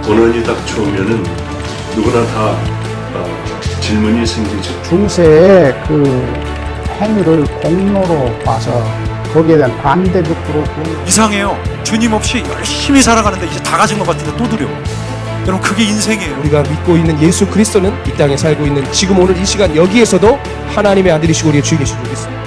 고난이 닥쳐오면은 누구나 다 질문이 생기죠. 중세의 그 행위를 공로로 봐서 거기에 대한 반대도 그렇고. 이상해요. 주님 없이 열심히 살아가는데 이제 다 가진 것 같은데 또 두려워. 여러분, 그게 인생이에요. 우리가 믿고 있는 예수 그리스도는 이 땅에 살고 있는 지금 오늘 이 시간 여기에서도 하나님의 아들이시고 우리의 주인 계신 줄 믿습니다.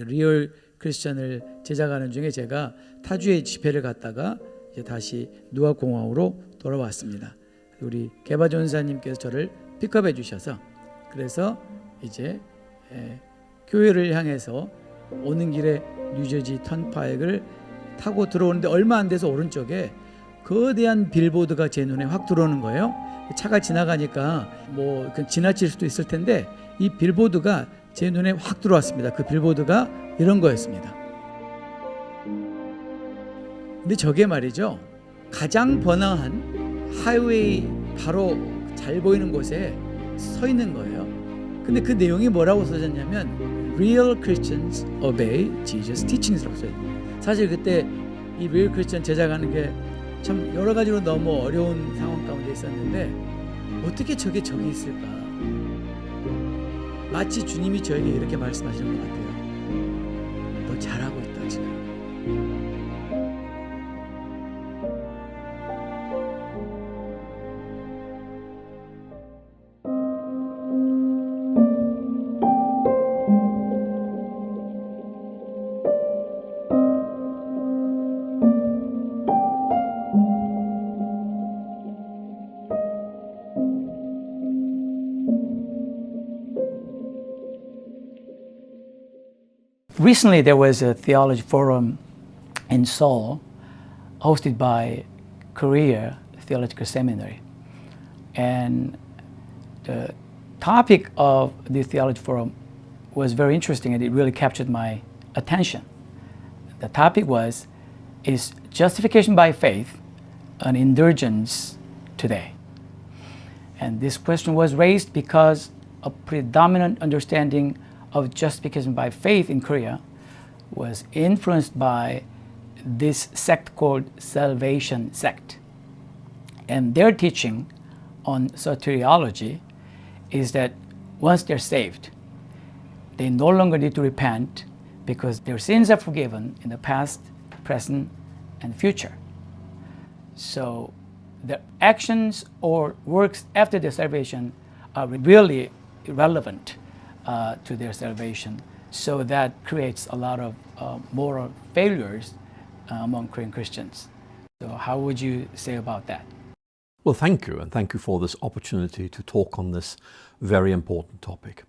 리얼 크리스천을 제작하는 중에 제가 타주에 집회를 갔다가 이제 다시 누아공항으로 돌아왔습니다. 우리 개바 전사님께서 저를 픽업해 주셔서 그래서 이제 교회를 향해서 오는 길에 뉴저지 턴파이크를 타고 들어오는데 얼마 안 돼서 오른쪽에 거대한 빌보드가 제 눈에 확 들어오는 거예요. 차가 지나가니까 뭐 지나칠 수도 있을 텐데 이 빌보드가 제 눈에 확 들어왔습니다. 그 빌보드가 이런 거였습니다. 근데 저게 말이죠, 가장 번화한 하이웨이 바로 잘 보이는 곳에 서 있는 거예요. 근데 그 내용이 뭐라고 써졌냐면 Real Christians obey Jesus' teachings라고 써있어요. 사실 그때 이 Real Christian 제작하는 게 참 여러 가지로 너무 어려운 상황 가운데 있었는데 어떻게 저게 저기 있을까? 마치 주님이 저에게 이렇게 말씀하시는 것 같아요. 너 잘하고 있다 지금. Recently, there was a theology forum in Seoul hosted by Korea Theological Seminary. And the topic of the theology forum was very interesting and it really captured my attention. The topic was, is justification by faith an indulgence today? And this question was raised because a predominant understanding of justification by faith in Korea was influenced by this sect called Salvation Sect. And their teaching on soteriology is that once they're saved, they no longer need to repent because their sins are forgiven in the past, present, and future. So the actions or works after their salvation are really irrelevant to their salvation. So that creates a lot of moral failures among Korean Christians. So how would you say about that? Well, thank you, and thank you for this opportunity to talk on this very important topic.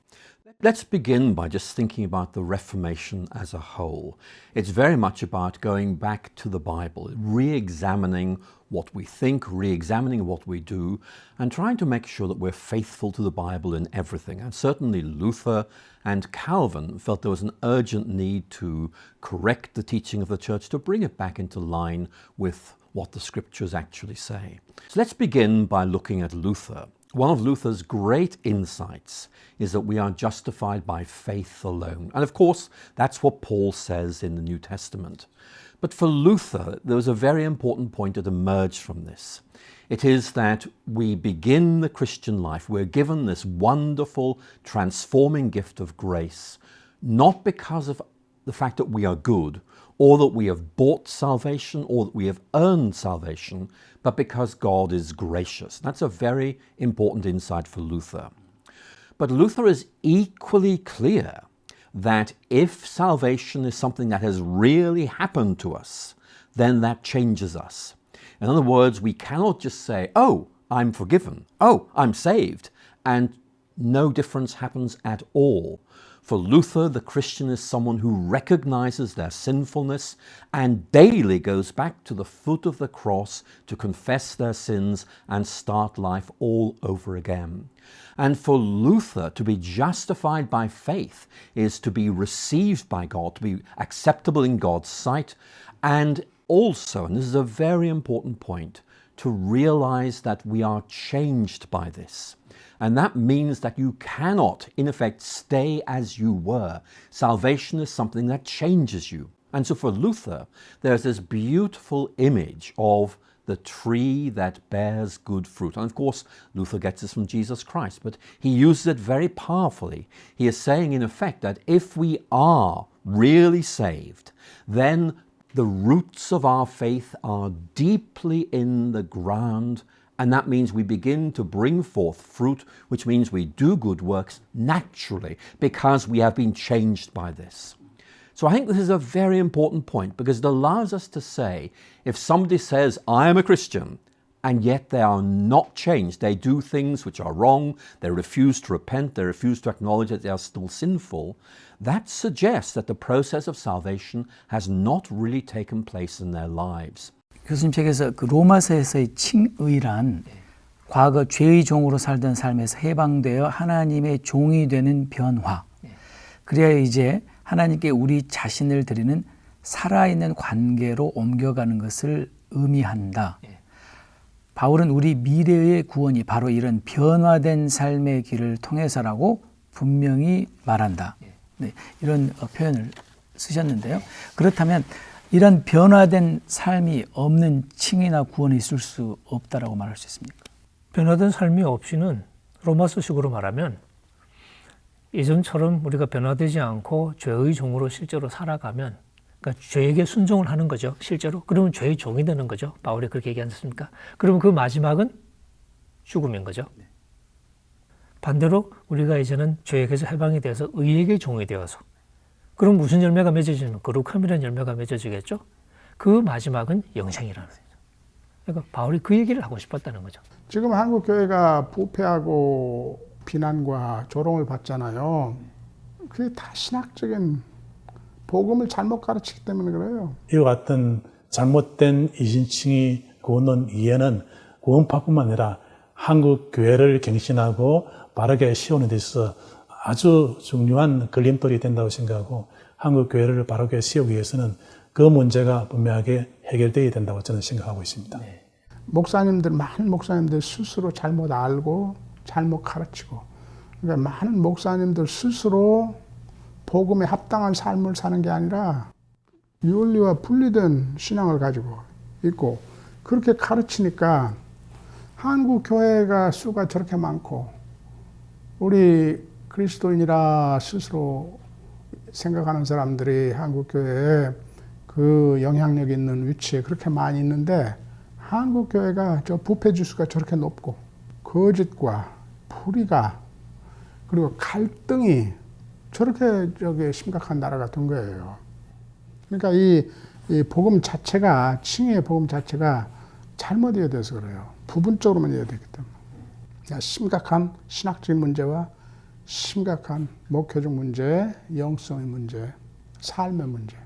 Let's begin by just thinking about the Reformation as a whole. It's very much about going back to the Bible, re-examining what we think, re-examining what we do, and trying to make sure that we're faithful to the Bible in everything. And certainly Luther and Calvin felt there was an urgent need to correct the teaching of the church, to bring it back into line with what the scriptures actually say. So let's begin by looking at Luther. One of Luther's great insights is that we are justified by faith alone. And of course, that's what Paul says in the New Testament. But for Luther, there was a very important point that emerged from this. It is that we begin the Christian life, we're given this wonderful, transforming gift of grace, not because of the fact that we are good, or that we have bought salvation, or that we have earned salvation, but because God is gracious. That's a very important insight for Luther. But Luther is equally clear that if salvation is something that has really happened to us, then that changes us. In other words, we cannot just say, oh, I'm forgiven, oh, I'm saved, and no difference happens at all. For Luther, the Christian is someone who recognizes their sinfulness and daily goes back to the foot of the cross to confess their sins and start life all over again. And for Luther, to be justified by faith is to be received by God, to be acceptable in God's sight, and also, and this is a very important point, to realize that we are changed by this. And that means that you cannot, in effect, stay as you were. Salvation is something that changes you. And so for Luther, there's this beautiful image of the tree that bears good fruit. And of course, Luther gets this from Jesus Christ, but he uses it very powerfully. He is saying, in effect, that if we are really saved, then the roots of our faith are deeply in the ground, and that means we begin to bring forth fruit, which means we do good works naturally because we have been changed by this. So I think this is a very important point because it allows us to say, if somebody says, I am a Christian, and yet they are not changed, they do things which are wrong, they refuse to repent, they refuse to acknowledge that they are still sinful, that suggests that the process of salvation has not really taken place in their lives. 교수님 책에서 그 로마서에서의 칭의란 과거 죄의 종으로 살던 삶에서 해방되어 하나님의 종이 되는 변화. 그래야 이제 하나님께 우리 자신을 드리는 살아있는 관계로 옮겨가는 것을 의미한다. 바울은 우리 미래의 구원이 바로 이런 변화된 삶의 길을 통해서라고 분명히 말한다. 네, 이런 표현을 쓰셨는데요. 그렇다면 이런 변화된 삶이 없는 칭의나 구원이 있을 수 없다라고 말할 수 있습니까? 변화된 삶이 없이는 로마서식으로 말하면 예전처럼 우리가 변화되지 않고 죄의 종으로 실제로 살아가면, 그러니까 죄에게 순종을 하는 거죠, 실제로. 그러면 죄의 종이 되는 거죠. 바울이 그렇게 얘기하지 않습니까? 그러면 그 마지막은 죽음인 거죠. 반대로 우리가 이제는 죄에게서 해방이 돼서 의에게 종이 되어서, 그럼 무슨 열매가 맺어지면 거룩함이라는 열매가 맺어지겠죠. 그 마지막은 영생이라는 거죠. 그러니까 바울이 그 얘기를 하고 싶었다는 거죠. 지금 한국 교회가 부패하고 비난과 조롱을 받잖아요. 그게 다 신학적인 복음을 잘못 가르치기 때문에 그래요. 이와 같은 잘못된 이신칭의 구원 이해는 구원파뿐만 아니라 한국 교회를 갱신하고 바르게 세우는 데 있어서 아주 중요한 걸림돌이 된다고 생각하고 한국 교회를 바르게 세우기 위해서는 그 문제가 분명하게 해결되어야 된다고 저는 생각하고 있습니다. 네. 많은 목사님들 스스로 잘못 알고 잘못 가르치고, 그러니까 많은 목사님들 스스로 복음에 합당한 삶을 사는 게 아니라 윤리와 분리된 신앙을 가지고 있고, 그렇게 가르치니까 한국 교회가 수가 저렇게 많고 우리 그리스도인이라 스스로 생각하는 사람들이 한국 교회에 그 영향력 있는 위치에 그렇게 많이 있는데, 한국 교회가 저 부패 지수가 저렇게 높고 거짓과 불의가 그리고 갈등이 저렇게 심각한 나라가 된 거예요. 그러니까 이 복음 자체가, 칭의의 복음 자체가 잘못 이해돼서 그래요. 부분적으로만 이해되기 때문에. 심각한 신학적인 문제와 심각한 목회적 문제, 영성의 문제, 삶의 문제.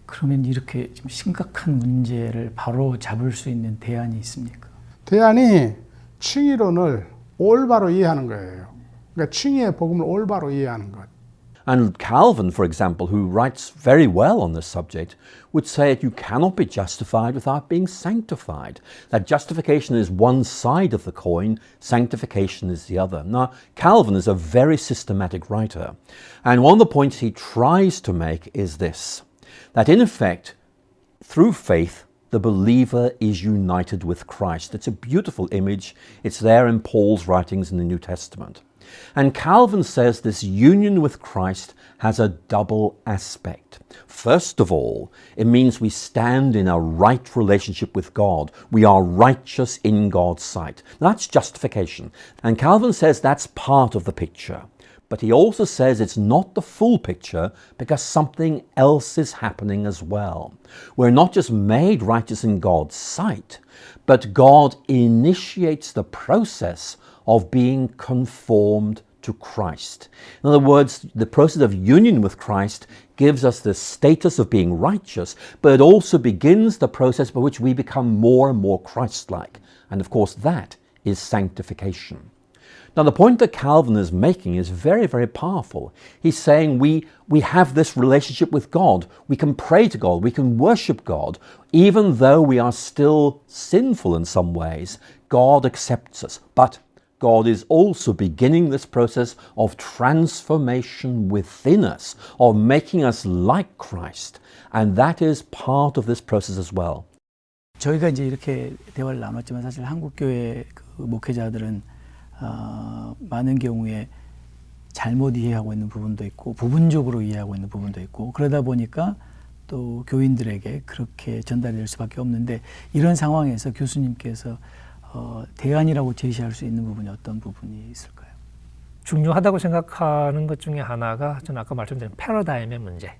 그러면 이렇게 좀 심각한 문제를 바로 잡을 수 있는 대안이 있습니까? 대안이 칭의론을 올바로 이해하는 거예요. 그러니까 칭의의 복음을 올바로 이해하는 것. And Calvin, for example, who writes very well on this subject, would say that you cannot be justified without being sanctified. That justification is one side of the coin, sanctification is the other. Now, Calvin is a very systematic writer, and one of the points he tries to make is this, that in effect, through faith, the believer is united with Christ. It's a beautiful image. It's there in Paul's writings in the New Testament. And Calvin says this union with Christ has a double aspect. First of all, it means we stand in a right relationship with God. We are righteous in God's sight. Now, that's justification. And Calvin says that's part of the picture. But he also says it's not the full picture because something else is happening as well. We're not just made righteous in God's sight, but God initiates the process of being conformed to Christ. In other words, the process of union with Christ gives us the status of being righteous, but it also begins the process by which we become more and more Christ-like. And of course, that is sanctification. Now, the point that Calvin is making is very, very powerful. He's saying we have this relationship with God. We can pray to God. We can worship God. Even though we are still sinful in some ways, God accepts us. But God is also beginning this process of transformation within us, of making us like Christ. And that is part of this process as well. 저희가 이제 이렇게 대화를 나눴지만 사실 한국교회 그 목회자들은 많은 경우에 잘못 이해하고 있는 부분도 있고 부분적으로 이해하고 있는 부분도 있고 그러다 보니까 또 교인들에게 그렇게 전달이 될 수밖에 없는데 이런 상황에서 교수님께서 대안이라고 제시할 수 있는 부분이 어떤 부분이 있을까요? 중요하다고 생각하는 것 중에 하나가 저는 아까 말씀드린 패러다임의 문제.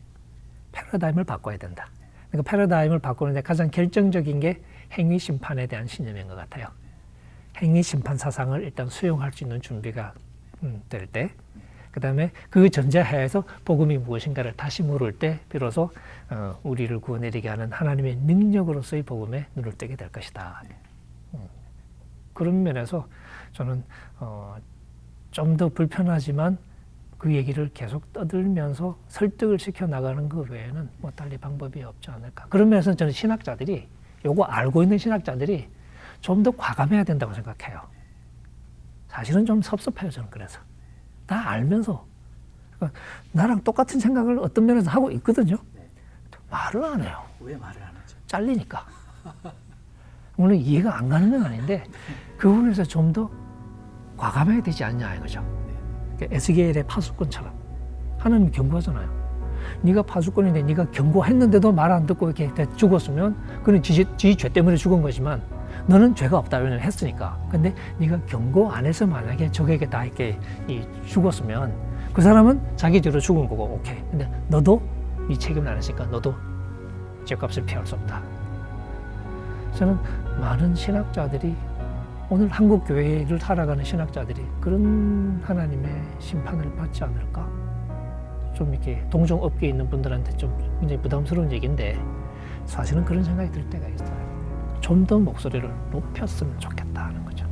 패러다임을 바꿔야 된다. 그러니까 패러다임을 바꾸는데 가장 결정적인 게 행위 심판에 대한 신념인 것 같아요. 행위 심판 사상을 일단 수용할 수 있는 준비가 될 때, 그 다음에 그 전제하에서 복음이 무엇인가를 다시 물을 때 비로소 우리를 구원해내게 하는 하나님의 능력으로서의 복음에 눈을 뜨게 될 것이다. 그런 면에서 저는 좀 더 불편하지만 그 얘기를 계속 떠들면서 설득을 시켜 나가는 것 외에는 뭐 달리 방법이 없지 않을까. 그런 면에서 저는 신학자들이 요거 알고 있는 신학자들이 좀 더 과감해야 된다고 생각해요. 사실은 좀 섭섭해요, 저는 그래서. 다 알면서. 그러니까 나랑 똑같은 생각을 어떤 면에서 하고 있거든요. 말을 안 해요. 왜 말을 안 하죠? 잘리니까. 물론 이해가 안 가는 건 아닌데 그 부분에서 좀 더 과감해야 되지 않냐 이거죠. 에스겔의 파수꾼처럼. 하나님 경고하잖아요. 네가 파수꾼인데 네가 경고했는데도 말 안 듣고 이렇게 죽었으면 그는 지 죄 때문에 죽은 거지만 너는 죄가 없다 왜냐면 했으니까. 근데 네가 경고 안 해서 만약에 적에게 다 이렇게 죽었으면 그 사람은 자기 죄로 죽은 거고 오케이. 근데 너도 네 책임을 안 했으니까 너도 죄값을 피할 수 없다. 저는 많은 신학자들이 오늘 한국 교회를 살아가는 신학자들이 그런 하나님의 심판을 받지 않을까? 좀 이렇게 동종업계에 있는 분들한테 좀 굉장히 부담스러운 얘기인데 사실은 그런 생각이 들 때가 있어요. 좀 더 목소리를 높였으면 좋겠다 하는 거죠.